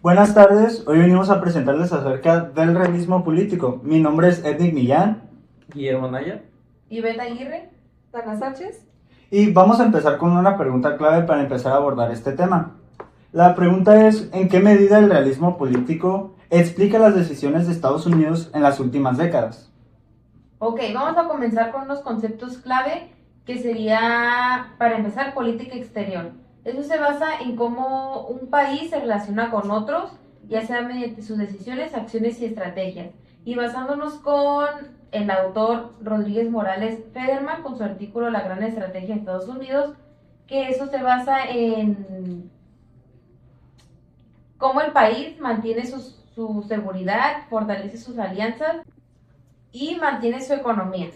Buenas tardes, hoy venimos a presentarles acerca del realismo político. Mi nombre es Ednick Millán Guillermo Naya. Ivette Aguirre, Dana Sánchez. y vamos a empezar con una pregunta clave para empezar a abordar este tema. La pregunta es, ¿en qué medida el realismo político explica las decisiones de Estados Unidos en las últimas décadas? Ok, vamos a comenzar con unos conceptos clave que sería, para empezar, política exterior. Eso se basa en cómo un país se relaciona con otros, ya sea mediante sus decisiones, acciones y estrategias. Y basándonos con el autor Rodríguez Morales Federman, con su artículo La Gran Estrategia de Estados Unidos, que eso se basa en cómo el país mantiene su seguridad, fortalece sus alianzas y mantiene su economía.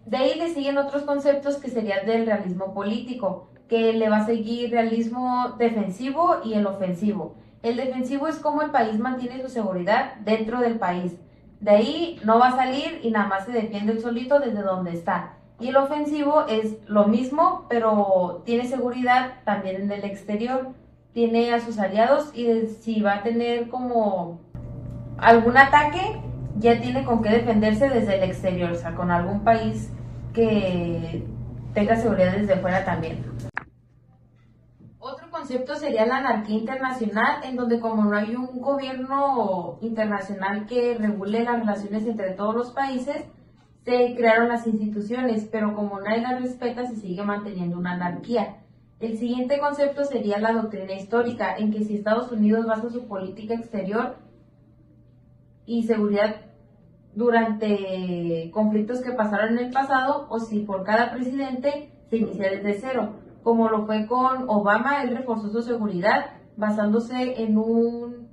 De ahí le siguen otros conceptos que serían del realismo político, que le va a seguir realismo defensivo y el ofensivo. El defensivo es cómo el país mantiene su seguridad dentro del país. De ahí no va a salir y nada más se defiende el solito desde donde está. Y el ofensivo es lo mismo, pero tiene seguridad también en el exterior. Tiene a sus aliados y si va a tener como algún ataque, ya tiene con qué defenderse desde el exterior, o sea, con algún país que tenga seguridad desde fuera también. Otro concepto sería la anarquía internacional, en donde como no hay un gobierno internacional que regule las relaciones entre todos los países, se crearon las instituciones, pero como nadie las respeta, se sigue manteniendo una anarquía. El siguiente concepto sería la doctrina histórica, en que si Estados Unidos basa su política exterior y seguridad durante conflictos que pasaron en el pasado o si por cada presidente se inicia desde cero, como lo fue con Obama. Él reforzó su seguridad basándose en un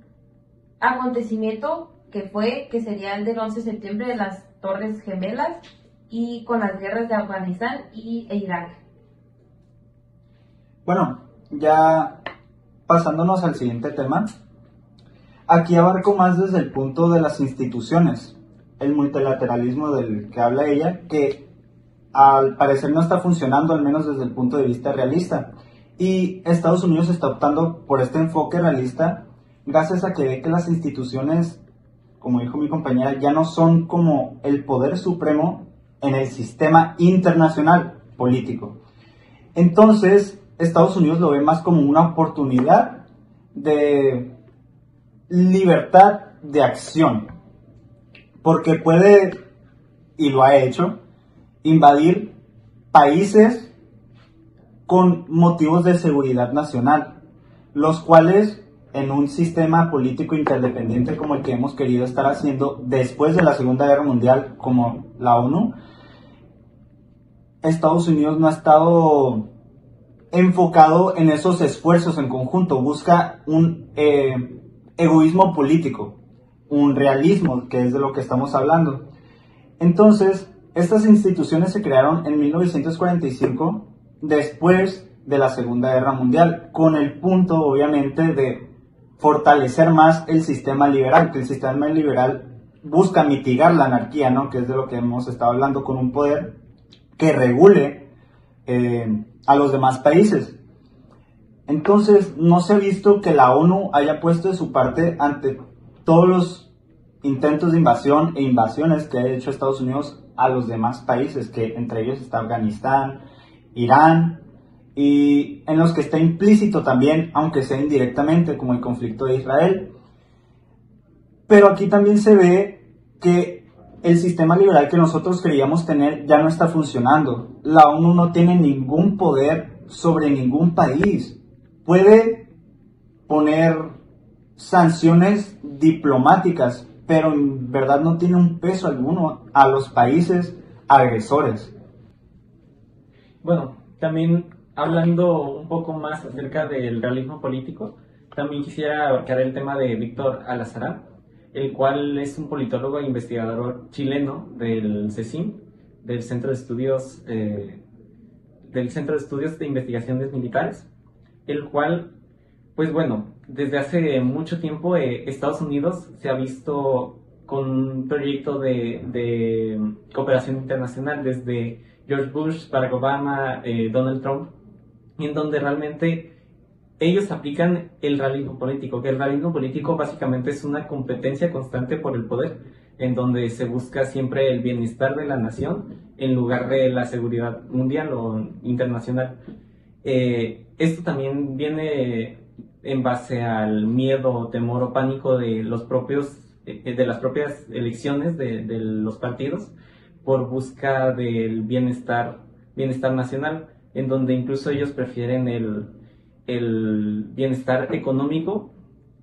acontecimiento que sería el del 11 de septiembre de las Torres Gemelas y con las guerras de Afganistán e Irak. Bueno, ya pasándonos al siguiente tema, aquí abarco más desde el punto de las instituciones, el multilateralismo del que habla ella, que al parecer no está funcionando, al menos desde el punto de vista realista. Y Estados Unidos está optando por este enfoque realista gracias a que ve que las instituciones, como dijo mi compañera, ya no son como el poder supremo en el sistema internacional político. Entonces, Estados Unidos lo ve más como una oportunidad de libertad de acción, porque puede, y lo ha hecho, invadir países con motivos de seguridad nacional, los cuales en un sistema político interdependiente como el que hemos querido estar haciendo después de la Segunda Guerra Mundial, como la ONU, Estados Unidos no ha estado enfocado en esos esfuerzos en conjunto, busca un egoísmo político, un realismo, que es de lo que estamos hablando. Entonces, estas instituciones se crearon en 1945, después de la Segunda Guerra Mundial, con el punto, obviamente, de fortalecer más el sistema liberal, que el sistema liberal busca mitigar la anarquía, ¿no? Que es de lo que hemos estado hablando, con un poder que regule a los demás países. Entonces, no se ha visto que la ONU haya puesto de su parte ante todos los intentos de invasión e invasiones que ha hecho Estados Unidos a los demás países, que entre ellos está Afganistán, Irán, y en los que está implícito también, aunque sea indirectamente, como el conflicto de Israel. Pero aquí también se ve que el sistema liberal que nosotros creíamos tener ya no está funcionando. La ONU no tiene ningún poder sobre ningún país. Puede poner sanciones diplomáticas, pero en verdad no tiene un peso alguno a los países agresores. Bueno, también hablando un poco más acerca del realismo político, también quisiera abarcar el tema de Víctor Alazarán, el cual es un politólogo e investigador chileno del CECIM, del Centro de Estudios de Investigaciones Militares, el cual, pues bueno, desde hace mucho tiempo Estados Unidos se ha visto con un proyecto de cooperación internacional desde George Bush, Barack Obama, Donald Trump, en donde realmente ellos aplican el realismo político, que el realismo político básicamente es una competencia constante por el poder, en donde se busca siempre el bienestar de la nación en lugar de la seguridad mundial o internacional. Esto también viene en base al miedo, temor o pánico de los propios, de las propias elecciones de los partidos por busca del bienestar nacional, en donde incluso ellos prefieren el bienestar económico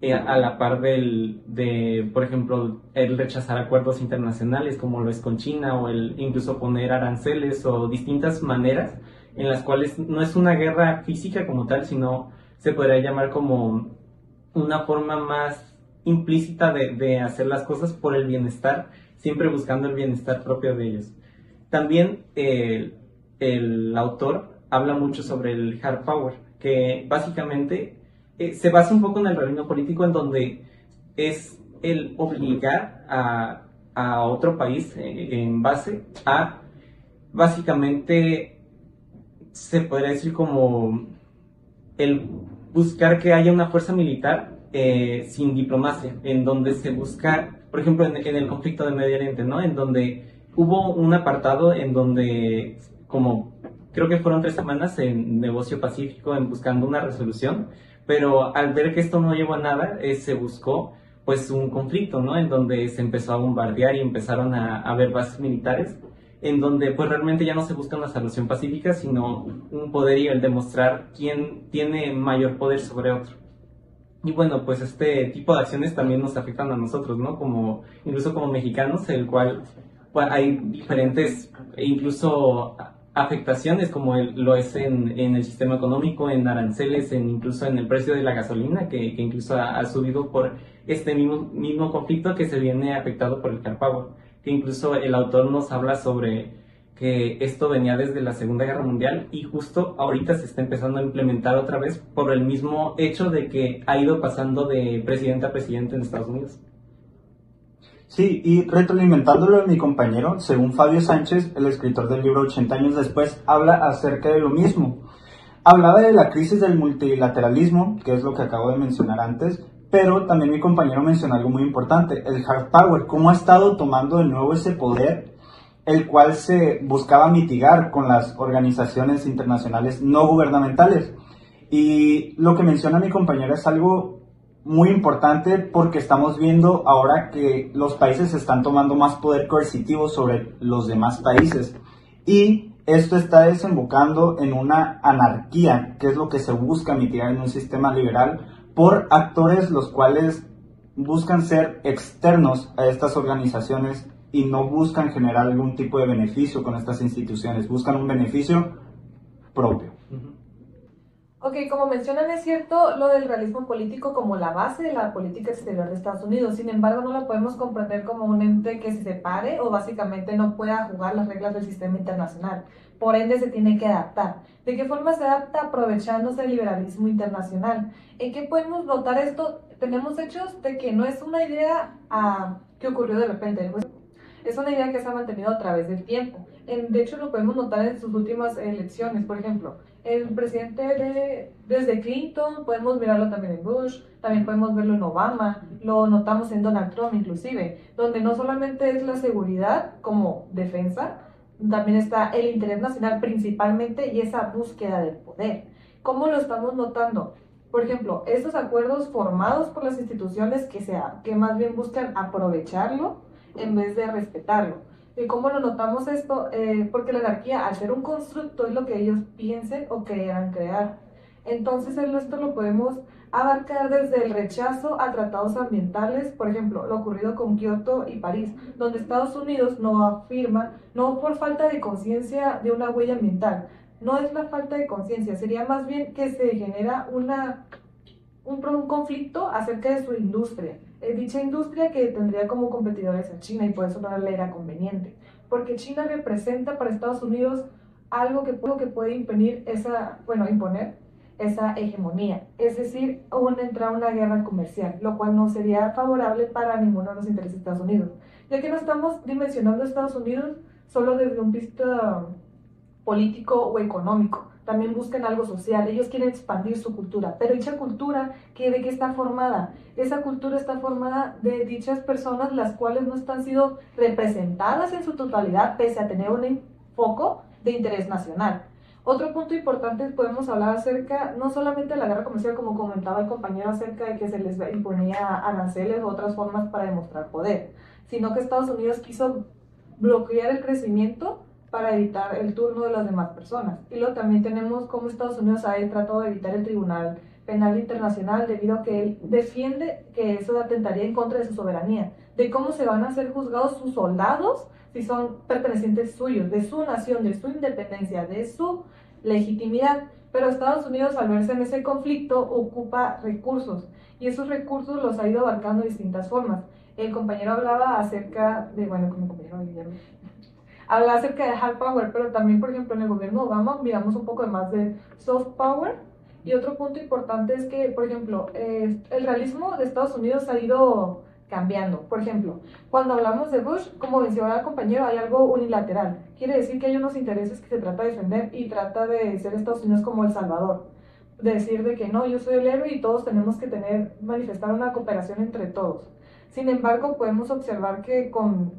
a la par por ejemplo, el rechazar acuerdos internacionales como lo es con China o el incluso poner aranceles o distintas maneras en las cuales no es una guerra física como tal, sino se podría llamar como una forma más implícita de hacer las cosas por el bienestar, siempre buscando el bienestar propio de ellos. También el autor habla mucho sobre el hard power, que básicamente se basa un poco en el realismo político, en donde es el obligar a otro país en base a, básicamente, se podría decir como el buscar que haya una fuerza militar sin diplomacia, en donde se busca, por ejemplo, en el conflicto de Medio Oriente, ¿no? En donde hubo un apartado en donde, como creo que fueron 3 semanas en negocio pacífico, en buscando una resolución, pero al ver que esto no llevó a nada, se buscó pues un conflicto, ¿no? En donde se empezó a bombardear y empezaron a haber bases militares, en donde pues realmente ya no se busca una solución pacífica, sino un poder y el demostrar quién tiene mayor poder sobre otro. Y bueno, pues este tipo de acciones también nos afectan a nosotros, ¿no? Incluso como mexicanos, el cual pues, hay diferentes, incluso afectaciones, como lo es en el sistema económico, en aranceles, incluso en el precio de la gasolina, que incluso ha subido por este mismo conflicto que se viene afectado por el hard power, que incluso el autor nos habla sobre que esto venía desde la Segunda Guerra Mundial y justo ahorita se está empezando a implementar otra vez por el mismo hecho de que ha ido pasando de presidente a presidente en Estados Unidos. Sí, y retroalimentándolo de mi compañero, según Fabio Sánchez, el escritor del libro 80 años después, habla acerca de lo mismo. Hablaba de la crisis del multilateralismo, que es lo que acabo de mencionar antes, pero también mi compañero mencionó algo muy importante, el hard power, cómo ha estado tomando de nuevo ese poder, el cual se buscaba mitigar con las organizaciones internacionales no gubernamentales. Y lo que menciona mi compañero es algo muy importante porque estamos viendo ahora que los países están tomando más poder coercitivo sobre los demás países y esto está desembocando en una anarquía, que es lo que se busca mitigar en un sistema liberal por actores los cuales buscan ser externos a estas organizaciones y no buscan generar algún tipo de beneficio con estas instituciones, buscan un beneficio propio. Ok, como mencionan, es cierto lo del realismo político como la base de la política exterior de Estados Unidos. Sin embargo, no la podemos comprender como un ente que se separe o básicamente no pueda jugar las reglas del sistema internacional. Por ende, se tiene que adaptar. ¿De qué forma se adapta? Aprovechándose del liberalismo internacional. ¿En qué podemos notar esto? Tenemos hechos de que no es una idea que ocurrió de repente. Es una idea que se ha mantenido a través del tiempo. De hecho, lo podemos notar en sus últimas elecciones. Por ejemplo, el presidente desde Clinton, podemos mirarlo también en Bush, también podemos verlo en Obama, lo notamos en Donald Trump inclusive, donde no solamente es la seguridad como defensa, también está el interés nacional principalmente y esa búsqueda del poder. ¿Cómo lo estamos notando? Por ejemplo, estos acuerdos formados por las instituciones que más bien buscan aprovecharlo en vez de respetarlo. ¿Y cómo lo notamos esto? Porque la anarquía, al ser un constructo, es lo que ellos piensen o quieran crear. Entonces, esto lo podemos abarcar desde el rechazo a tratados ambientales, por ejemplo, lo ocurrido con Kioto y París, donde Estados Unidos no afirma, no por falta de conciencia de una huella ambiental, no es la falta de conciencia, sería más bien que se genera un conflicto acerca de su industria. Dicha industria que tendría como competidores a China y por eso no le era conveniente, porque China representa para Estados Unidos algo que puede imponer esa hegemonía, es decir, entrar a una guerra comercial, lo cual no sería favorable para ninguno de los intereses de Estados Unidos, ya que no estamos dimensionando a Estados Unidos solo desde un vista político o económico, también buscan algo social, ellos quieren expandir su cultura, pero dicha cultura, ¿de qué está formada? Esa cultura está formada de dichas personas las cuales no están siendo representadas en su totalidad, pese a tener un foco de interés nacional. Otro punto importante, podemos hablar acerca, no solamente de la guerra comercial, como comentaba el compañero, acerca de que se les imponía aranceles u otras formas para demostrar poder, sino que Estados Unidos quiso bloquear el crecimiento para evitar el turno de las demás personas. Y luego también tenemos cómo Estados Unidos ha tratado de evitar el Tribunal Penal Internacional debido a que él defiende que eso atentaría en contra de su soberanía, de cómo se van a ser juzgados sus soldados si son pertenecientes suyos, de su nación, de su independencia, de su legitimidad. Pero Estados Unidos, al verse en ese conflicto, ocupa recursos y esos recursos los ha ido abarcando de distintas formas. El compañero hablaba acerca de, bueno, como compañero Guillermo, habla acerca de hard power, pero también, por ejemplo, en el gobierno Obama miramos un poco más de soft power. Y otro punto importante es que, por ejemplo, el realismo de Estados Unidos ha ido cambiando. Por ejemplo, cuando hablamos de Bush, como mencionaba el compañero, hay algo unilateral. Quiere decir que hay unos intereses que se trata de defender y trata de ser Estados Unidos como el salvador. De decir de que no, yo soy el héroe y todos tenemos que manifestar una cooperación entre todos. Sin embargo, podemos observar que con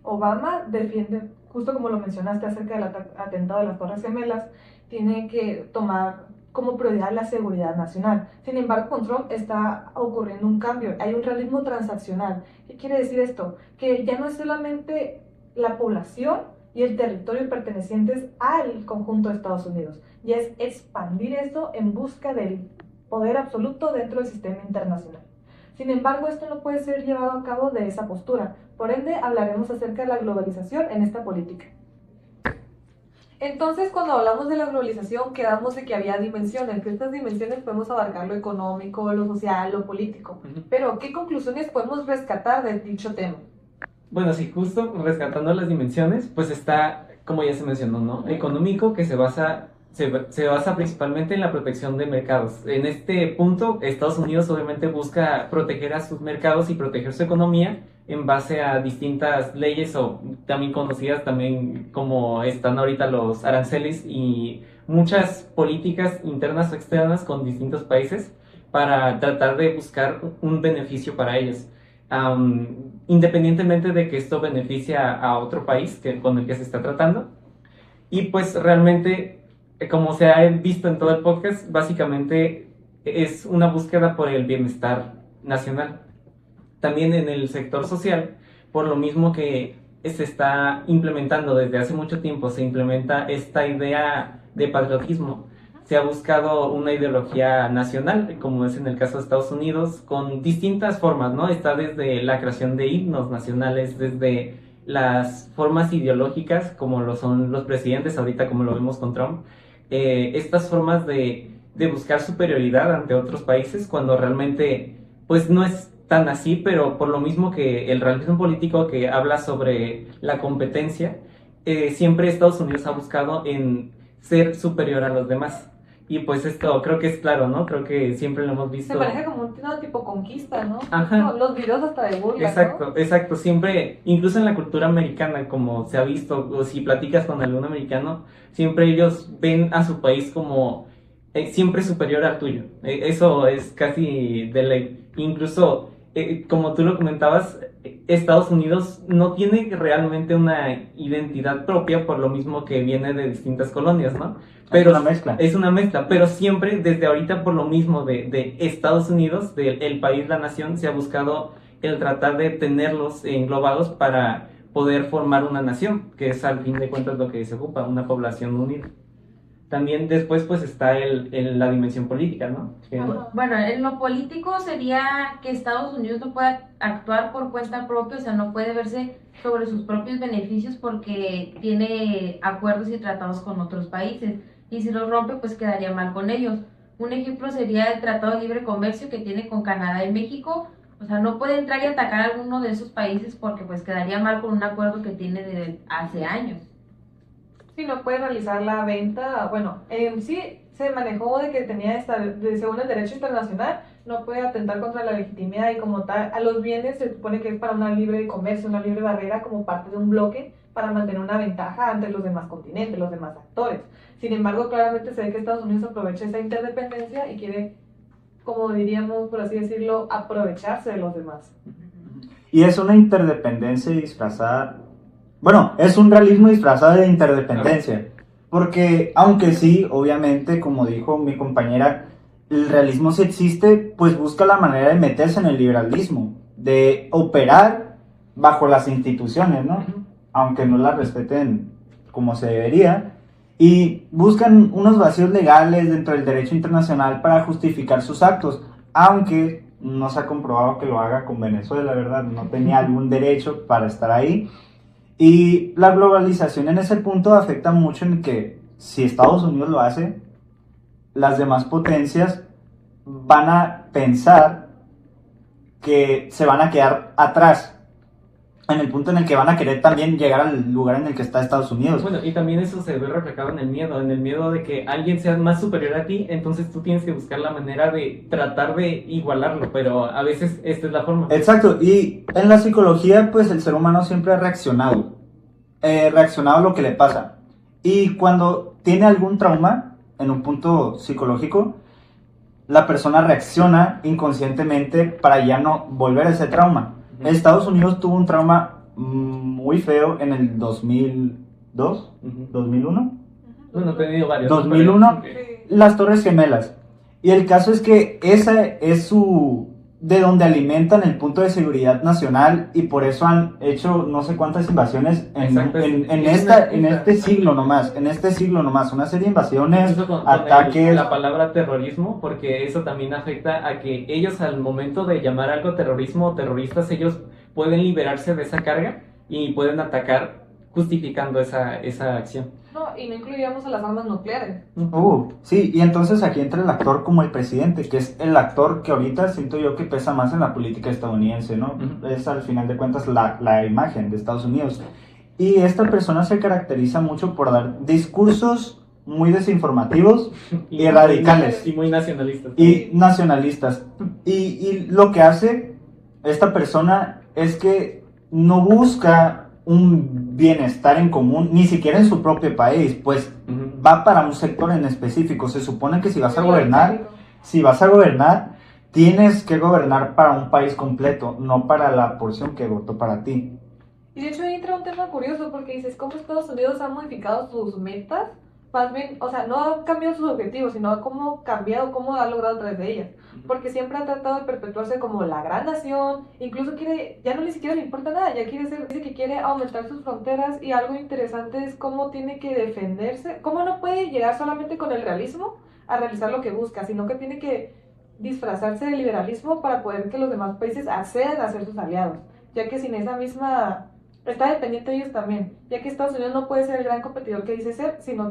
Obama defiende, justo como lo mencionaste acerca del atentado de las Torres Gemelas, tiene que tomar como prioridad la seguridad nacional. Sin embargo, con Trump está ocurriendo un cambio, hay un realismo transaccional. ¿Qué quiere decir esto? Que ya no es solamente la población y el territorio pertenecientes al conjunto de Estados Unidos, ya es expandir esto en busca del poder absoluto dentro del sistema internacional. Sin embargo, esto no puede ser llevado a cabo de esa postura. Por ende, hablaremos acerca de la globalización en esta política. Entonces, cuando hablamos de la globalización, quedamos de que había dimensiones, que estas dimensiones podemos abarcar lo económico, lo social, lo político. Pero, ¿qué conclusiones podemos rescatar de dicho tema? Bueno, sí, justo rescatando las dimensiones, pues está, como ya se mencionó, ¿no? Económico, que se basa principalmente en la protección de mercados. En este punto, Estados Unidos obviamente busca proteger a sus mercados y proteger su economía en base a distintas leyes o también conocidas también como están ahorita los aranceles y muchas políticas internas o externas con distintos países para tratar de buscar un beneficio para ellos. Independientemente de que esto beneficia a otro país con el que se está tratando. Y pues realmente, como se ha visto en todo el podcast, básicamente es una búsqueda por el bienestar nacional. También en el sector social, por lo mismo que se está implementando desde hace mucho tiempo, se implementa esta idea de patriotismo. Se ha buscado una ideología nacional, como es en el caso de Estados Unidos, con distintas formas, ¿no? Está desde la creación de himnos nacionales, desde las formas ideológicas, como lo son los presidentes, ahorita como lo vemos con Trump, estas formas de buscar superioridad ante otros países, cuando realmente, pues no es tan así, pero por lo mismo que el realismo político que habla sobre la competencia, siempre Estados Unidos ha buscado en ser superior a los demás. Y pues esto creo que es claro, ¿no? Creo que siempre lo hemos visto. Se maneja como un tipo conquista, ¿no? Ajá. Los videos hasta de burla, Exacto, ¿no? exacto. Siempre, incluso en la cultura americana, como se ha visto, o si platicas con algún americano, siempre ellos ven a su país como siempre superior al tuyo. Eso es casi de ley. Incluso, como tú lo comentabas, Estados Unidos no tiene realmente una identidad propia, por lo mismo que viene de distintas colonias, ¿no? Pero es una mezcla. Es una mezcla, pero siempre desde ahorita por lo mismo de Estados Unidos, del país, la nación, se ha buscado el tratar de tenerlos englobados para poder formar una nación, que es al fin de cuentas lo que se ocupa, una población unida. También después pues está la dimensión política, ¿no? Bueno, en lo político sería que Estados Unidos no pueda actuar por cuenta propia, o sea, no puede verse sobre sus propios beneficios porque tiene acuerdos y tratados con otros países. Y si los rompe, pues quedaría mal con ellos. Un ejemplo sería el Tratado de Libre Comercio que tiene con Canadá y México. O sea, no puede entrar y atacar a alguno de esos países porque pues quedaría mal con un acuerdo que tiene de hace años. Sí, no puede realizar la venta. Bueno, sí se manejó de que tenía según el derecho internacional, no puede atentar contra la legitimidad y como tal, a los bienes se supone que es para una libre comercio, una libre barrera como parte de un bloque para mantener una ventaja ante los demás continentes, los demás actores. Sin embargo, claramente se ve que Estados Unidos aprovecha esa interdependencia y quiere, como diríamos, por así decirlo, aprovecharse de los demás. Y es una interdependencia disfrazada, bueno, es un realismo disfrazado de interdependencia, porque aunque sí, obviamente, como dijo mi compañera, el realismo sí existe, pues busca la manera de meterse en el liberalismo, de operar bajo las instituciones, ¿no? Aunque no las respeten como se debería, y buscan unos vacíos legales dentro del derecho internacional para justificar sus actos, aunque no se ha comprobado que lo haga con Venezuela, ¿verdad? No tenía algún derecho para estar ahí. Y la globalización en ese punto afecta mucho en que si Estados Unidos lo hace, las demás potencias van a pensar que se van a quedar atrás, en el punto en el que van a querer también llegar al lugar en el que está Estados Unidos. Bueno, y también eso se ve reflejado en el miedo de que alguien sea más superior a ti, entonces tú tienes que buscar la manera de tratar de igualarlo, pero a veces esta es la forma. Exacto, y en la psicología, pues el ser humano siempre ha reaccionado a lo que le pasa. Y cuando tiene algún trauma, en un punto psicológico, la persona reacciona inconscientemente para ya no volver a ese trauma. Estados Unidos tuvo un trauma muy feo en el 2002, 2001. Bueno, he tenido varios. 2001, las Torres Gemelas. Y el caso es que esa es de donde alimentan el punto de seguridad nacional, y por eso han hecho no sé cuántas invasiones en este siglo nomás, una serie de invasiones, ataques. La palabra terrorismo, porque eso también afecta a que ellos, al momento de llamar algo terrorismo o terroristas, ellos pueden liberarse de esa carga y pueden atacar justificando esa acción. No, y no incluíamos a las armas nucleares. Sí, y entonces aquí entra el actor como el presidente, que es el actor que ahorita siento yo que pesa más en la política estadounidense, ¿no? Es al final de cuentas la imagen de Estados Unidos. Y esta persona se caracteriza mucho por dar discursos muy desinformativos y radicales. Y muy nacionalistas. Y nacionalistas. Y lo que hace esta persona es que no busca un bienestar en común, ni siquiera en su propio país, pues va para un sector en específico. Se supone que si vas a gobernar, tienes que gobernar para un país completo, no para la porción que votó para ti. Y de hecho ahí entra un tema curioso, porque dices, ¿cómo Estados Unidos ha modificado sus metas? Más bien, o sea, no ha cambiado sus objetivos, sino cómo ha logrado a través de ellas. Porque siempre ha tratado de perpetuarse como la gran nación, incluso ya no ni siquiera le importa nada, dice que quiere aumentar sus fronteras, y algo interesante es cómo tiene que defenderse, cómo no puede llegar solamente con el realismo a realizar lo que busca, sino que tiene que disfrazarse de liberalismo para poder que los demás países accedan a ser sus aliados, ya que sin esa misma... está dependiente de ellos también, ya que Estados Unidos no puede ser el gran competidor que dice ser si no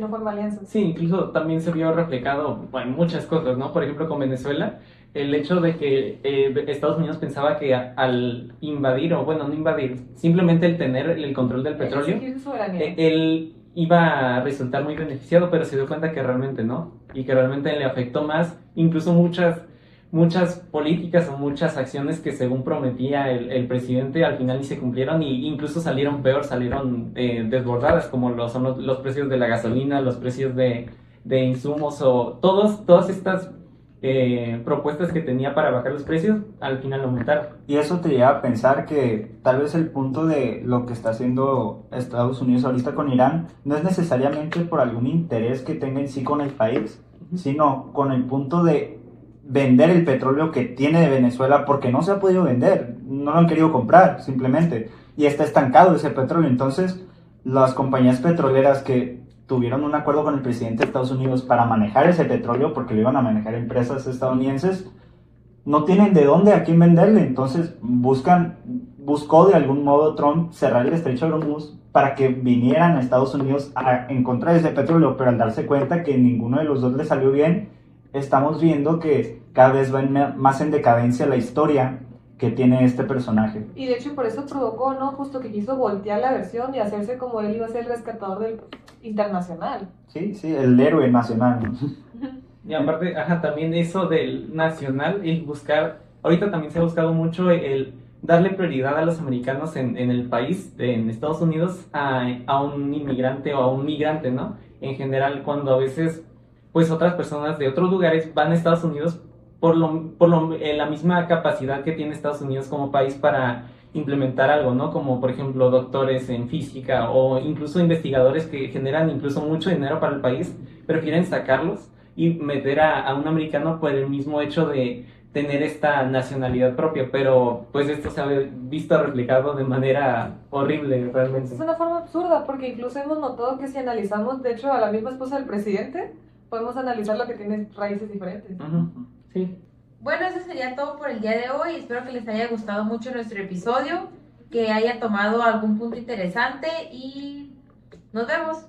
forma alianzas. Sí, incluso también se vio reflejado en muchas cosas, ¿no? Por ejemplo, con Venezuela, el hecho de que Estados Unidos pensaba que al invadir, o bueno, no invadir, simplemente el tener el control del petróleo, él iba a resultar muy beneficiado, pero se dio cuenta que realmente no, y que realmente le afectó más, incluso muchas políticas o muchas acciones que según prometía el presidente al final ni se cumplieron, y incluso salieron peor, salieron desbordadas, como son los precios de la gasolina, los precios de insumos, o todas estas propuestas que tenía para bajar los precios, al final aumentaron. Y eso te lleva a pensar que tal vez el punto de lo que está haciendo Estados Unidos ahorita con Irán no es necesariamente por algún interés que tenga en sí con el país, sino con el punto de vender el petróleo que tiene de Venezuela, porque no se ha podido vender, no lo han querido comprar simplemente, y está estancado ese petróleo. Entonces las compañías petroleras que tuvieron un acuerdo con el presidente de Estados Unidos para manejar ese petróleo, porque lo iban a manejar estadounidenses, no tienen de dónde a quién venderle. Entonces buscó de algún modo Trump cerrar el estrecho de Hormuz para que vinieran a Estados Unidos a encontrar ese petróleo, pero al darse cuenta que ninguno de los dos le salió bien, estamos viendo que cada vez va más en decadencia la historia que tiene este personaje. Y de hecho por eso provocó, ¿no? Justo que quiso voltear la versión y hacerse como él iba a ser el rescatador del internacional. Sí, el héroe nacional. Y aparte, también eso del nacional, el buscar, ahorita también se ha buscado mucho el darle prioridad a los americanos en el país, en Estados Unidos, a un inmigrante o a un migrante, ¿no? En general, cuando a veces, pues otras personas de otros lugares van a Estados Unidos la misma capacidad que tiene Estados Unidos como país para implementar algo, ¿no? Como por ejemplo doctores en física o incluso investigadores que generan incluso mucho dinero para el país, prefieren sacarlos y meter a un americano por el mismo hecho de tener esta nacionalidad propia, pero pues esto se ha visto reflejado de manera horrible realmente. Es una forma absurda porque incluso hemos notado que si analizamos, de hecho, a la misma esposa del presidente, podemos analizar lo que tiene raíces diferentes. Ujú, sí. Bueno, eso sería todo por el día de hoy. Espero que les haya gustado mucho nuestro episodio, que haya tomado algún punto interesante y nos vemos.